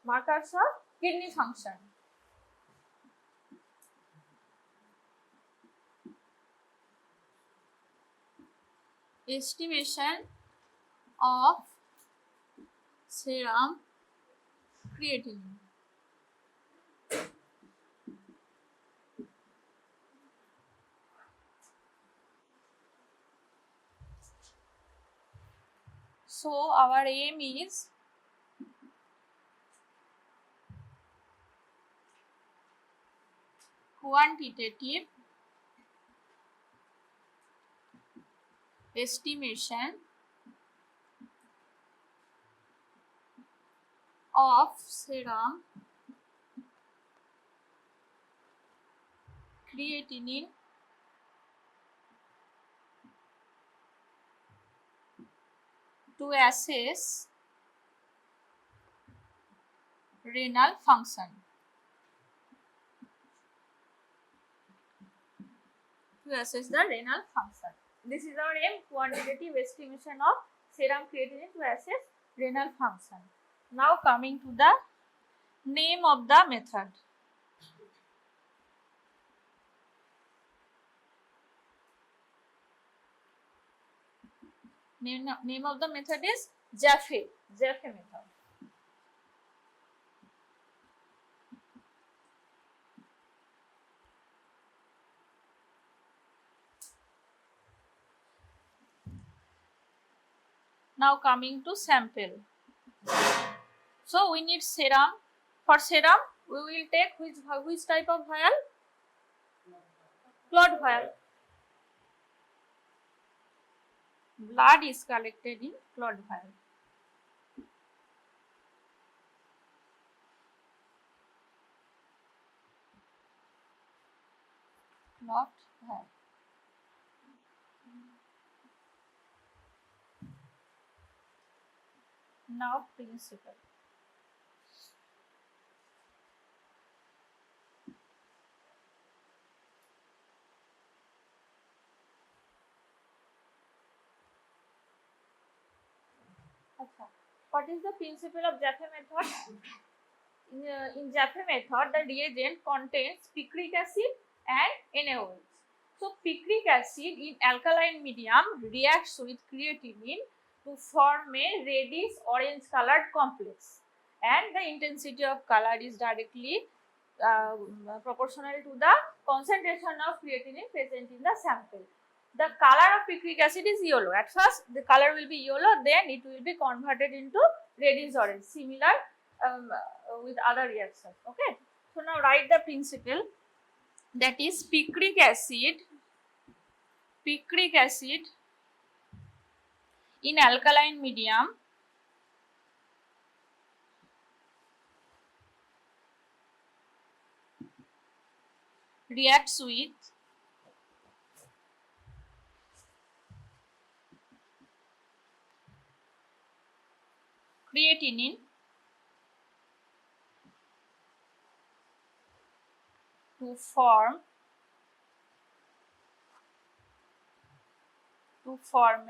markers of kidney function. Estimation of serum creatinine. So our aim is quantitative estimation of serum creatinine to assess renal function. To assess the renal function. This is our aim, quantitative estimation of serum creatinine to assess renal function. Now coming to the name of the method. Name of the method is Jaffe method. Now coming to sample. So we need serum. For serum, we will take which type of vial? Clot vial. Blood is collected in clot vial. Clot vial. Now principle. What is the principle of Jaffe method? In Jaffe method, the reagent contains picric acid and NaOH. So picric acid in alkaline medium reacts with creatinine to form a reddish orange colored complex, and the intensity of color is directly proportional to the concentration of creatinine present in the sample. The color of picric acid is yellow. At first the color will be yellow, then it will be converted into reddish orange, similar with other reactions. Okay, so now write the principle, that is picric acid in alkaline medium reacts with creatinine to form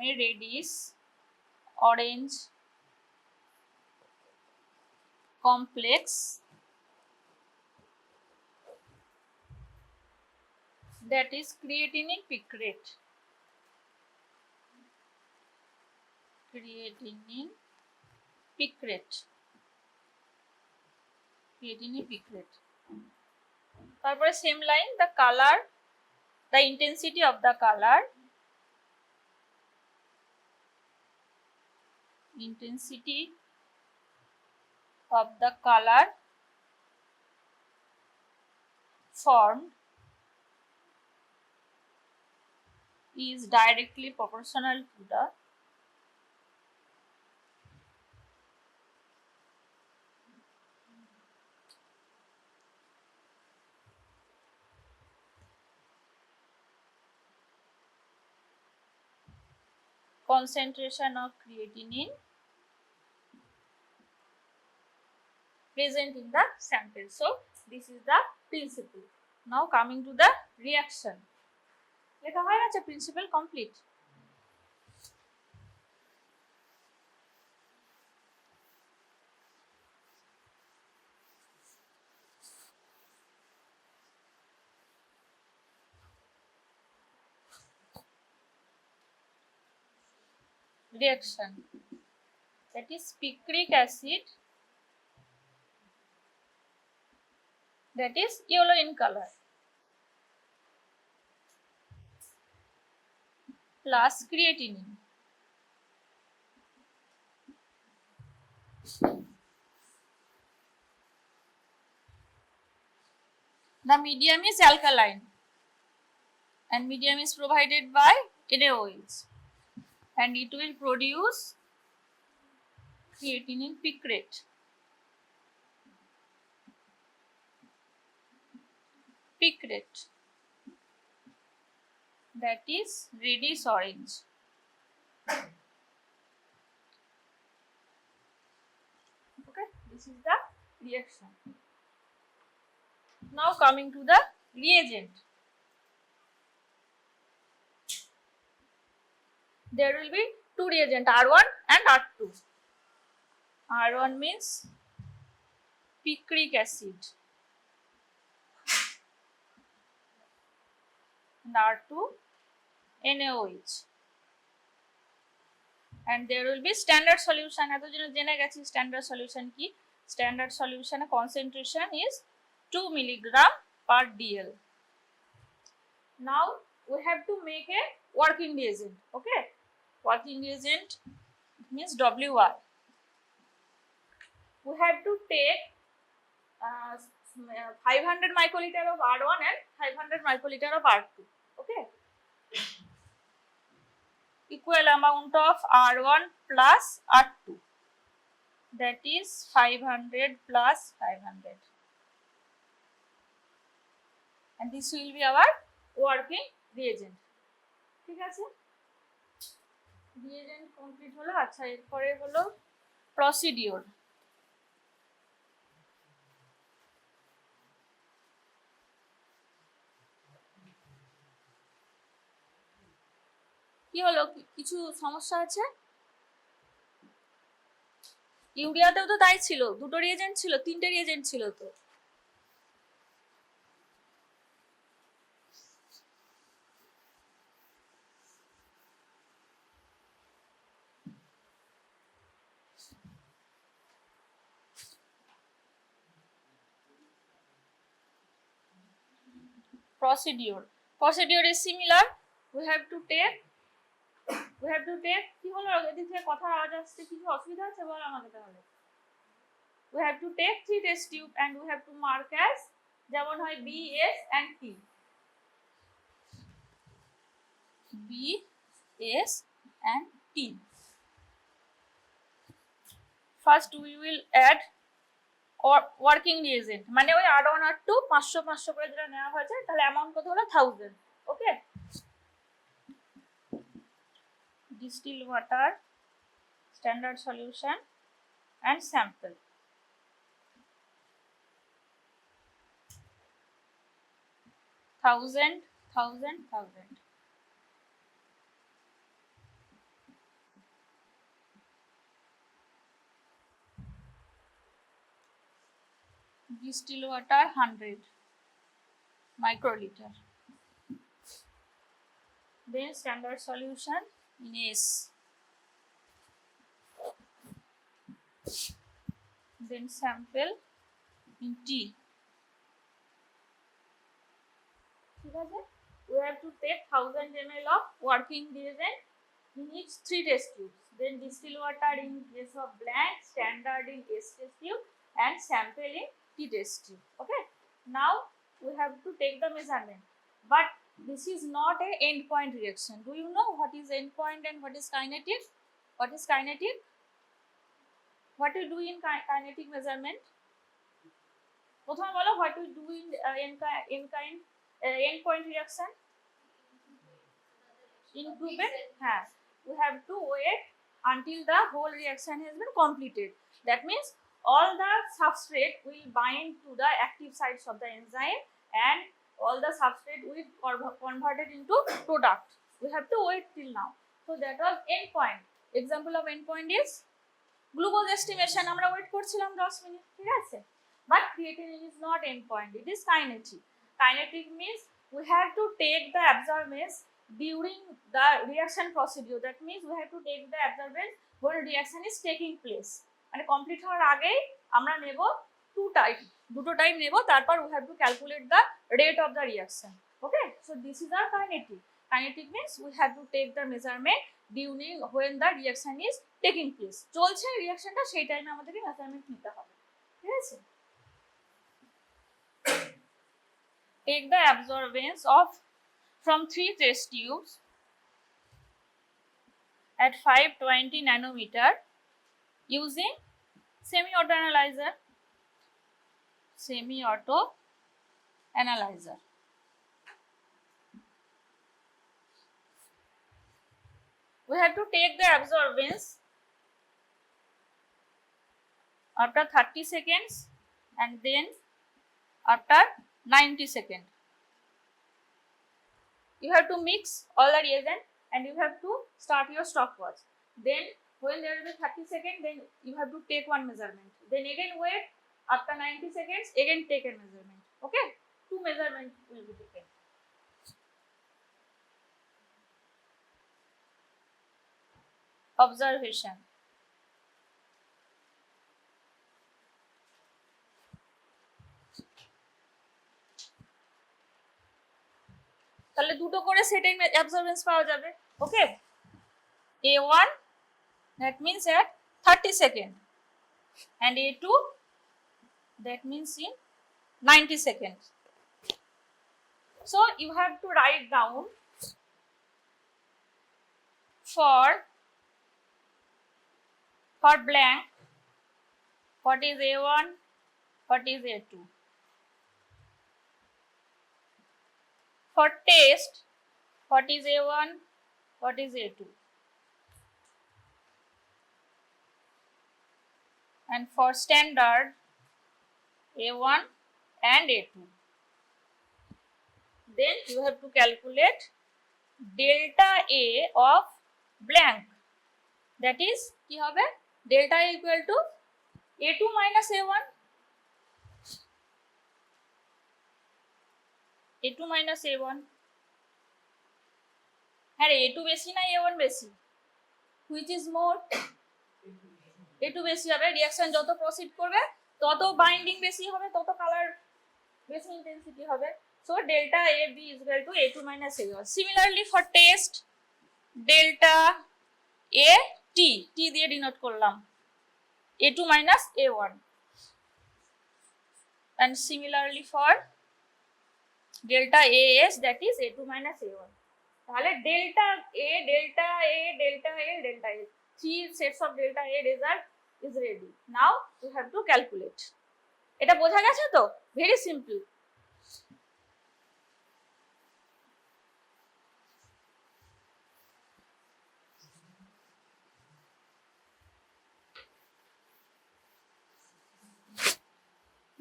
a reddish orange complex, that is creatinine picrate. Creatinine picrate. তারপরে same line, the color, the intensity of the color, formed is directly proportional to the concentration of creatinine present in the sample. So this is the principle. Now coming to the reaction. লেখা হয় না, principle complete. reaction, that is picric acid, that is yellow in color, plus creatinine. The medium is alkaline and medium is provided by NaOH, and it will produce creatinine picrate. Picrate, that is reddish orange. Okay, this is the reaction. Now coming to the reagent. There will be two reagents, R1 and R2. R1 means picric acid and R2 NaOH, and there will be standard solution. এতদিনে জেনে গেছি standard solution কি. Standard solution concentration is 2 milligram per dl. Now we have to make a working reagent. Okay, working reagent means WR. We have to take 500 microliter of R1 and 500 microliter of R2. Okay, equal amount of R1 plus R2, that is 500 plus 500, and this will be our working reagent. ঠিক আছে, reagent complete হলো। আচ্ছা, এরপরে হলো procedure. কি হলো, কিছু সমস্যা আছে? ইউরিয়াতেও তো তাই ছিল, দুটো রিয়েজেন্ট ছিল, তিনটে রিয়েজেন্ট ছিল তো। Procedure is similar. We have to take কি হলো, এদিক থেকে কথা আওয়াজ আসছে, কিছু অসুবিধা আছে বল আমাকে তাহলে। We have to take 3 test tube and we have to mark as যেমন হয় B, S and T. B, S and T. First we will add working reagent, মানে ওই R1 R2 500 500 করে যেটা নেওয়া হয়েছে, তাহলে অ্যামাউন্ট কত হলো 1000. ওকে, distilled water, standard solution and sample. Thousand. Distilled water 100 microliter. Then standard solution in S. Then sample in T. We have to take 1000 ml of working reagent in each 3 test tubes. Then distilled water in case of blank, standard in S test tube, and sample in T test tube. Okay, now we have to take the measurement, but this is not a endpoint reaction. Do you know what is endpoint and what is kinetic? What is kinetic? What we do in kinetic measurement? প্রথমে বলো, what we do in endpoint reaction? Incubate. We have to wait until the whole reaction has been completed. That means all the substrate will bind to the active sites of the enzyme and all the substrate will converted into product. We have to wait till now. So that was endpoint. Example of endpoint is glucose estimation. আমরা wait করছিলাম 10 minute, ঠিক আছে? But creatinine is not endpoint. It is kinetic. Kinetic means we have to take the absorbance during the reaction procedure. That means we have to take the absorbance when reaction is taking place. মানে complete হওয়ার আগেই আমরা নেব দুটো time নেব, তারপর we have to calculate the rate of the reaction. Okay, so this is our kinetic. Kinetic means we have to take the measurement during when the reaction is taking place. চলছে রিঅ্যাকশনটা, সেই টাইমে আমাদেরকে measurement নিতে হবে। ঠিক আছে, take the absorbance of from 3 test tubes at 520 nanometer using semi-auto analyzer. Semi-auto analyzer. We have to take the absorbance after 30 seconds and then after 90 seconds. You have to mix all the reagent and you have to start your stopwatch. Then when there will be 30 seconds, then you have to take one measurement. Then again wait, after 90 seconds again take a measurement. Okay, 2 measurements will be taken. Observation. তাহলে দুটো করে সেটাই absorbance পাওয়া যাবে। ওকে, A1 that means at 30 seconds and A2 that means in 90 seconds. So you have to write down for blank what is A1, what is A2. For test, what is A1, what is A2. And for standard, A1 and A2. Then you have to calculate delta A of blank. That is, কি হবে? Delta A equal to A2 minus A1. A2 minus A1. R A2 বেশি না A1 বেশি? Which is more? A2 বেশি হবে। Reaction যত proceed করবে তত বাইন্ডিং বেশি হবে, তত কালার বেশি ইন্টেন্সিটি হবে। So delta AB is equal to A2 minus A1. Similarly for test, delta A T দিয়ে ডিনোট করলাম, A2 minus A1. And similarly for delta AS, that is A2 minus A1. তাহলে delta A, delta A, delta A, delta A, 3 sets of delta A result is ready. Now you have to calculate. এটা বোঝা গেছে তো? Very simple.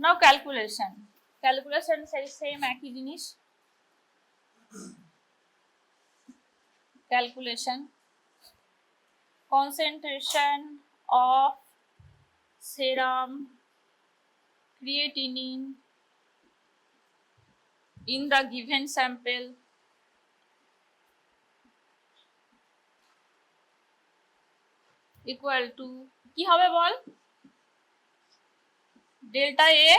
Now calculation. Calculation same একই জিনিস। Calculation. Concentration of serum creatinine in the given sample equal to কি হবে বল? Delta A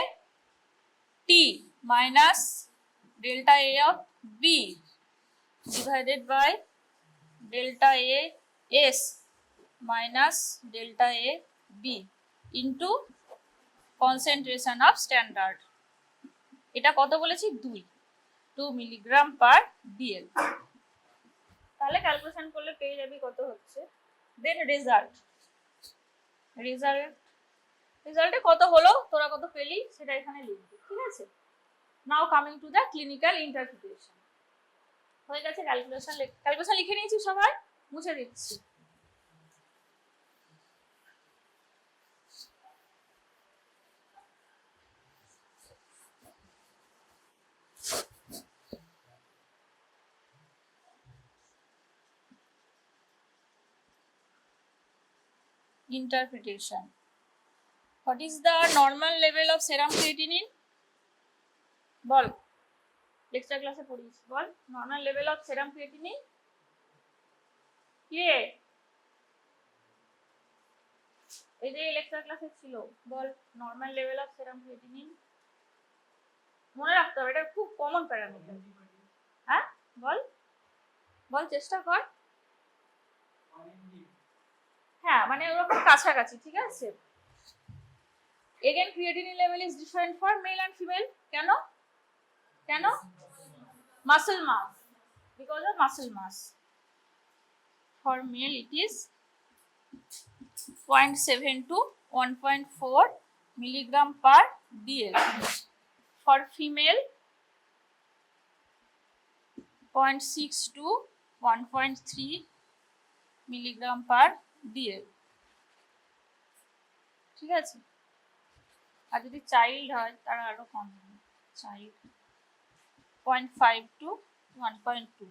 T minus delta A of B divided by delta A S minus delta A B into concentration of standard. এটা কত বলেছি? 2 milligram per DL। তাহলে calculation করলে পেয়ে যাবি কত হচ্ছে। দেন রেজাল্টে কত হলো, তোরা কত পেলি সেটা এখানে লিখবি। ঠিক আছে, নাও coming to the clinical interpretation. হয়ে গেছে ক্যালকুলেশন লিখে নিয়েছি সবাই, মুছে দিচ্ছি। Interpretation. What is the normal level of serum creatinine? বল। লেকচার ক্লাসে পড়িয়েছি, বল normal level of serum creatinine কে, এই যে লেকচার ক্লাসে ছিল, বল normal level of serum creatinine. মনে রাখতে হবে, এটা খুব কমন প্যারামিটার। হ্যাঁ বল বল, চেষ্টা কর। হ্যাঁ মানে ওরকম কাছাকাছি, ঠিক আছে। Again, creatinine level is different for male and female. কেন কেন? Muscle mass, because of muscle mass. For male it is 0.7 to 1.4 milligram per dl. For female 0.6 to 1.3 milligram per dl. ঠিক আছে। আর যদি চাইল্ড হয় তারা আরো কম হবে, child 0.5 to 1.2.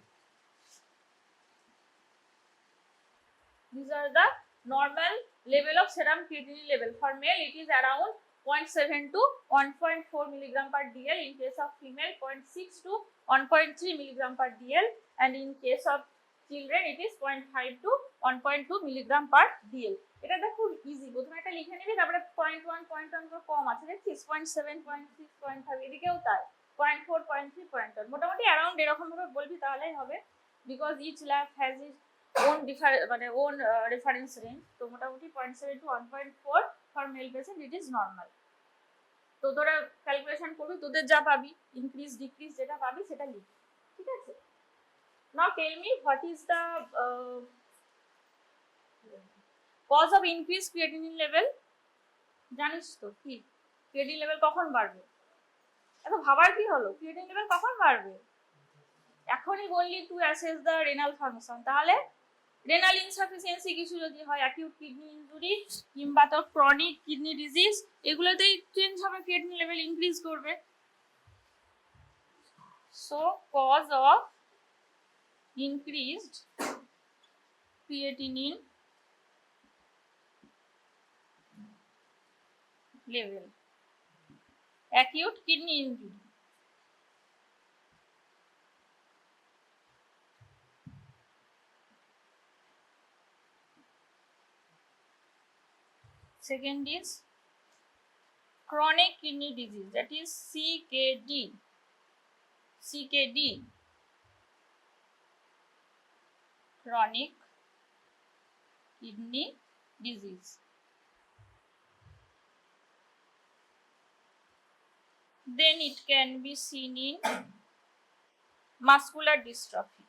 These are the normal level of serum creatinine level. For male it is around 0.7 to 1.4 milligram per dl. In case of female 0.6 to 1.3 milligram per dl, and in case of children it is 0.5 to 1.2 milligram per dl. এটা দেখো easy, প্রথমে এটা লিখে নিবি, তারপরে 0.1 করে কম আছে দেখছিস, 0.7 0.6 0.5, এদিকেও তাই 0.4 0.3 0.1, মোটামুটি অ্যারাউন্ড এরকম ভাবে বলবি তাহলেই হবে, because each lab has it own মানে own reference range. তো মোটামুটি 0.7 to 1.4 for male patient it is normal. তো তোরা ক্যালকুলেশন করবি, তোদের যা পাবি ইনক্রিজ ডিক্রিজ যেটা পাবি সেটা লিখ, ঠিক আছে। Now tell me what is the cause of increase creatinine level. জানিস তো কি ক্রিয়েটিনিন লেভেল কখন বাড়বে? এত ভাবার কি হলো, ক্রিয়েটিনিন লেভেল কখন বাড়বে? এখনই বললি তুই অ্যাসেস দ্য রেনাল ফাংশন, তাহলে রেনাল ইনসাফিসিয়েন্সি কিছু যদি হয়, অ্যাকিউট কিডনি ইনজুরি কিংবা তোর ক্রনিক কিডনি ডিজিজ, এগুলোতেই চেঞ্জ হবে, ক্রিয়েটিনিন লেভেল ইনক্রিজ করবে। So cos of increased creatinine level, acute kidney injury. Second is chronic kidney disease, that is CKD. CKD, chronic kidney disease. Then it can be seen in muscular dystrophy.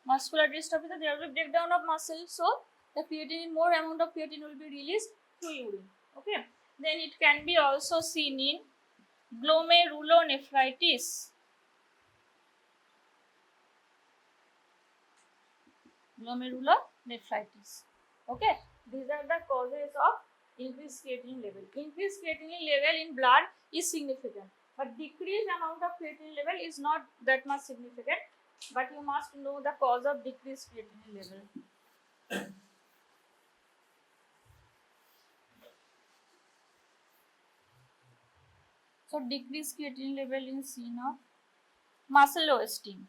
Muscular dystrophy, there will be breakdown of muscle, so the creatinine, more amount of creatinine will be released through urine. Okay. Then it can be also seen in glomerulonephritis. Glomerulonephritis. Okay. These are the causes of increased creatinine level. Increased creatinine level in blood is significant, but decreased amount of creatinine level is not that much significant. But you must know the cause of decreased creatinine level. So decreased creatinine level in seen of muscle wasting.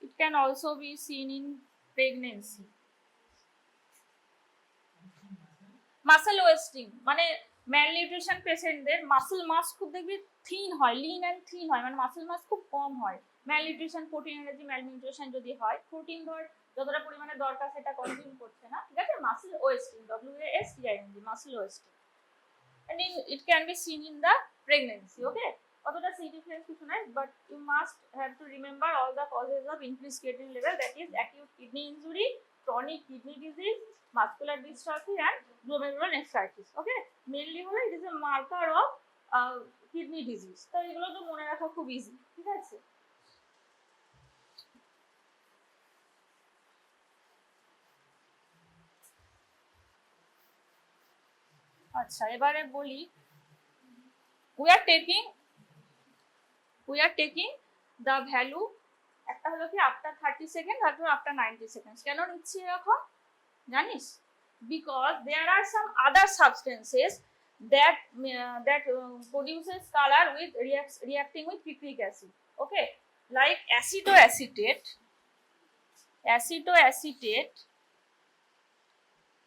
It can also be seen in pregnancy. Muscle wasting মানে malnutrition পেশেন্টদের muscle মাস খুব দেখবি thin হয়, Lin and thin হয়, মানে muscle মাস খুব কম হয়। Malnutrition, protein energy malnutrition যদি হয়, প্রোটিন ধর যতটা পরিমাণে দরকার সেটা কনজিউম করছে না, ঠিক আছে, muscle wasting, WASTING, muscle wasting. and it can be seen in the pregnancy. Okay, অতটা significant কিছু নাই, but you must have to remember all the causes of increased creatinine level, that is acute kidney injury, chronic kidney disease, muscular dystrophy and glomerulonephritis. Okay, mainly হলো it is a marker of kidney disease. তো এগুলো তো মনে রাখা খুব easy, ঠিক আছে। আচ্ছা, এবারে বলি we are taking the value, একটা হলো কি after 30 সেকেন্ড আর after 90 সেকেন্ডস। কেন নিচ্ছি এরকম জানিস? because there are some other substances that produces color with reacting with picric acid, okay, like acetoacetate,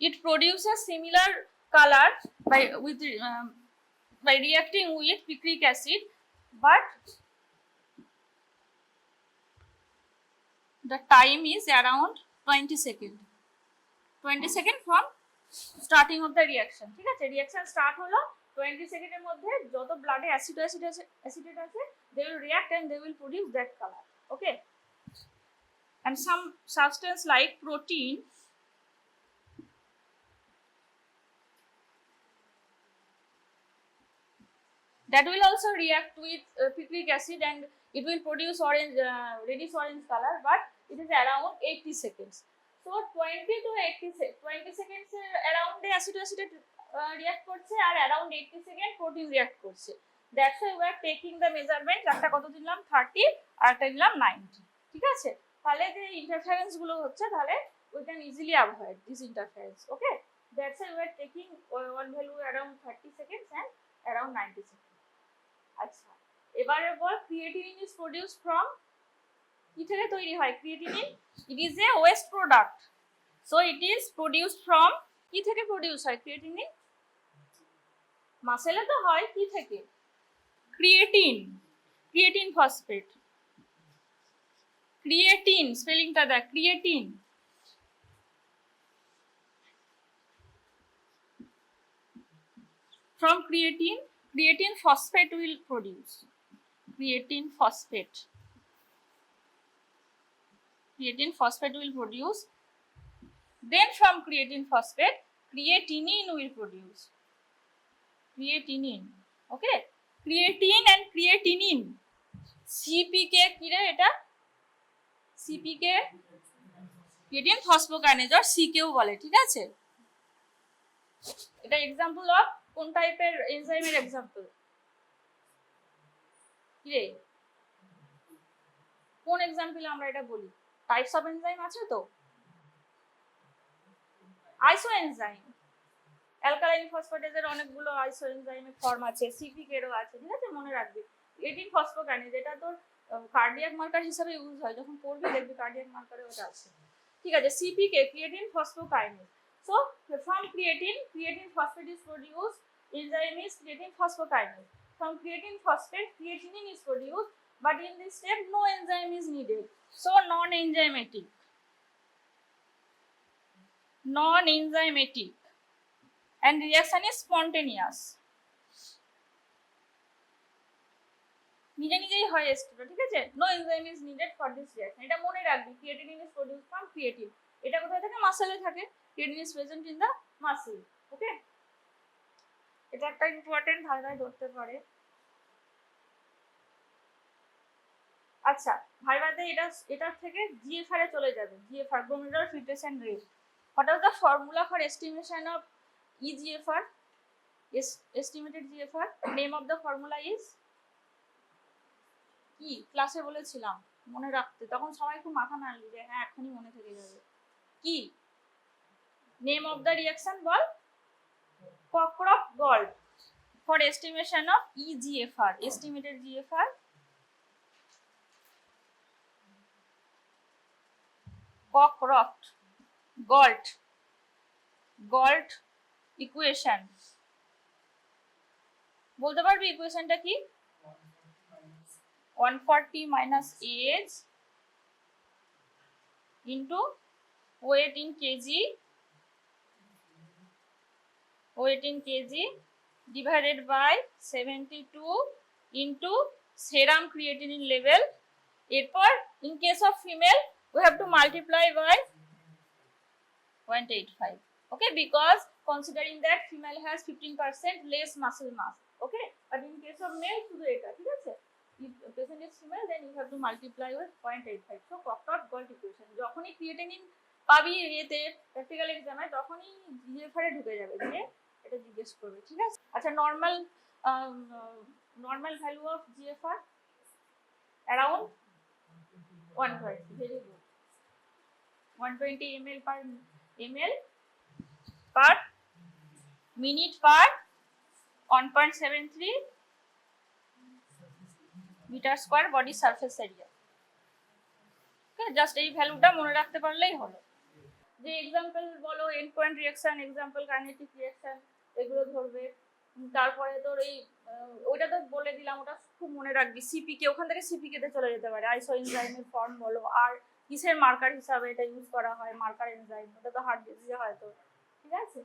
it produces similar color by reacting with picric acid, but the time is around 20 seconds from starting of the reaction, ঠিক আছে? Reaction start হলো 20 সেকেন্ডের মধ্যে যত ব্লাডে acetate আছে they will react and they will produce that color, okay. And some substance like protein that will also react with picric acid and it will produce orange reddish orange color, but it is around 80 seconds. So 20 to 20 seconds around the acetoacetate react করছে আর around 80 second protein react করছে। That's why we are taking the measurement, একটা কত দিলাম 30 আর একটা দিলাম 90, ঠিক আছে? তাহলে যে ইন্টারফারেন্স গুলো হচ্ছে তাহলে we can easily avoid this interference, okay. That's why we are taking one value around 30 seconds and around 90 second. আচ্ছা, এবারে বল ক্রিয়েটিনিন ইজ প্রোডিউসড ফ্রম কি থেকে তৈরি হয় creatinine? It is a waste product, so it is produced from কি থেকে produce হয় ক্রিয়েটিনিন? মাসেলে তো হয় কি থেকে? ক্রিয়েটিন ফসফেট, ক্রিয়েটিন স্পেলিংটা দেখ, creatine from creatine phosphate will produce creatine phosphate will produce, then from creatine phosphate creatinine will produce, creatinine, okay. creatine and creatinine CPK কি রে এটা? CPK creatine phosphokinase or CK ও বলে, ঠিক আছে? এটা example of কোন টাইপের এনজাইমের एग्जांपल? কি রে কোন एग्जांपल আমরা এটা বলি? টাইপস অফ এনজাইম আছে তো, আইসো এনজাইম, অ্যালকালাইন ফসফেটেজের অনেকগুলো আইসো এনজাইমের ফর্ম আছে, সিপিকে এরও আছে, ঠিক আছে? মনে রাখবি ক্রিয়েটিন ফসফোকাইনেজ এটা তোর কার্ডিয়াক মার্কার হিসেবে ইউজ হয়, যখন পড়বি দেখবি কার্ডিয়াক মার্কারে ওটা আছে, ঠিক আছে? সিপিকে creatine ফসফোকাইনেজ। So from creatine phosphate is produced, enzyme is creatine phosphokinase. From creatine phosphate creatinine is produced, but in this step no enzyme is needed, so non-enzymatic and reaction is spontaneous, নিজে নিজেই হয় স্টেটটা, ঠিক আছে? no enzyme is needed for this reaction, এটা মনে রাখবি। creatinine is produced from creatine, এটা কোথায় থাকে? মাসেলে থাকে, creatine is present in the muscle, okay. এটা একটা ইম্পর্টেন্ট ধারণা ধরতে পারে। আচ্ছা, ভাইবাতে এটা থেকে জিএফআর এ চলে যাবে। GFR glomerular filtration rate, what is the formula for estimation of eGFR? estimated GFR, name of the formula is কি? ক্লাসে বলেছিলাম মনে রাখতে, তখন সবাই খুব মাথা নাড়লি যে হ্যাঁ এখনই মনে থেকে যাবে। কি name of the reaction ball? Cockcroft-Gault for estimation of eGFR, estimated GFR, Cockcroft-Gault equation বলতে পারবি? ইকুয়েশনটা কি? 140 minus age into weight in kg divided by 72 into serum creatinine level. এরপর in case of female we have to multiply by 0.85, okay, because considering that female has 15% less muscle mass, okay, but in case of male শুধু এটা, ঠিক আছে? if patient is female then you have to multiply with 0.85. so Cockcroft-Gault equation যখনই creatinine পাবি এতে practical এক্সামে তখনই GFR এ ঢুকে যাবে, যে এটা জিজ্ঞেস করবে, ঠিক আছে? আচ্ছা, normal normal value of GFR around 120. Very good. 120 ml per minute per 1.73 meter square body surface area. Okay, just এই ভ্যালুটা মনে রাখতে পারলেই হলো। যে এক্সাম্পল বলো end point reaction, example kinetic reaction, এগুলো ধরবে। তারপরে তোর এই ওইটা তো বলে দিলাম, ওটা খুব মনে রাখবি। সিপিকে, ওখান থেকে সিপিকে তে চলে যেতে পারে। আইসো এনজাইমের ফর্ম বলো, আর কিসের মার্কার হিসাবে এটা ইউজ করা হয়, মার্কার এনজাইম, ওটা তো হার্ট ডিজিজে হয় তো, ঠিক আছে।